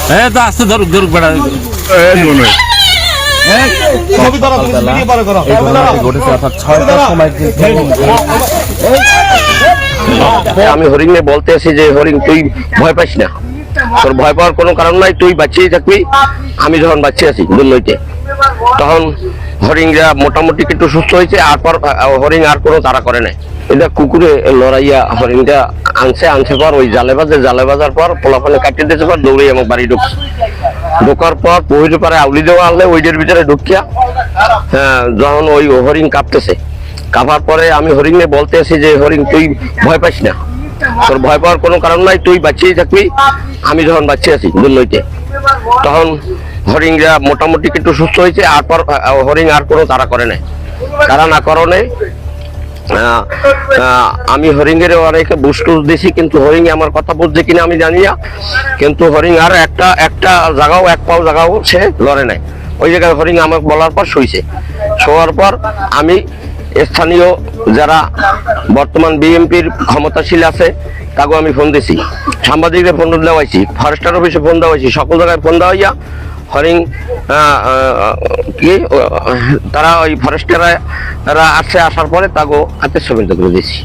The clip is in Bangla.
তো আসতে ধরুক ধরুক বেড়া আমি হরিণে বলতে আছি যে হরিণ তুই ভয় পাইস না, তোর ভয় পাওয়ার কোনো কারণ নাই, তুই বাঁচিয়ে থাকবি। আমি যখন বাঁচিয়ে আছি দুলইতে, তখন হরিণরা মোটামুটি একটু সুস্থ হয়েছে। আর পর হরিণ আর কোনো তাড়া করে নাই। এটা কুকুরে লড়াইয়া হরিণটা আনছে পর ওই জালে বাজার পর পোলাপালে কাটিয়ে দিয়েছে পর দৌড়ে আমার বাড়ি ঢোকার পর পহিরে পারে আউলি দেওয়া আনলে ওইটার ভিতরে ঢুকিয়া যখন ওই হরিণ কাঁপতেছে, কাঁপার পরে আমি হরিণে বলতে আছি যে হরিণ তুই ভয় পাইস না, তোর ভয় পাওয়ার কোনো কারণ নাই, তুই বাঁচিয়ে থাকবি। আমি যখন বাঁচিয়ে আছি দুলইতে, তখন হরিণরা মোটামুটি একটু সুস্থ হয়েছে। আর পর হরিণ আর কোনো তাড়া করে নাই। তারা না করণে আমি হরিণের অনেক বুস্টুস দিছি, কিন্তু হরিণ আমার কথা বুঝছে কিনা আমি জানি না। কিন্তু হরিণ আর একটা জায়গাও এক পাও জায়গাও সে লড়ে নাই। ওই জায়গায় হরিণ আমাকে বলার পর শুইছে। শোয়ার পর আমি স্থানীয় যারা বর্তমান বিএমপির ক্ষমতাশীল আছে তাকে আমি ফোন দিছি, সাংবাদিকদের ফোন দেওয়াইছি, ফরেস্টার অফিসে ফোন দেওয়াইছি, সকল জায়গায় ফোন দেওয়া হইয়া হরিণ কি তারা ওই ফরেস্টাররা আসছে, আসার পরে তাকে হাতের ছবিটা করে দিয়েছি।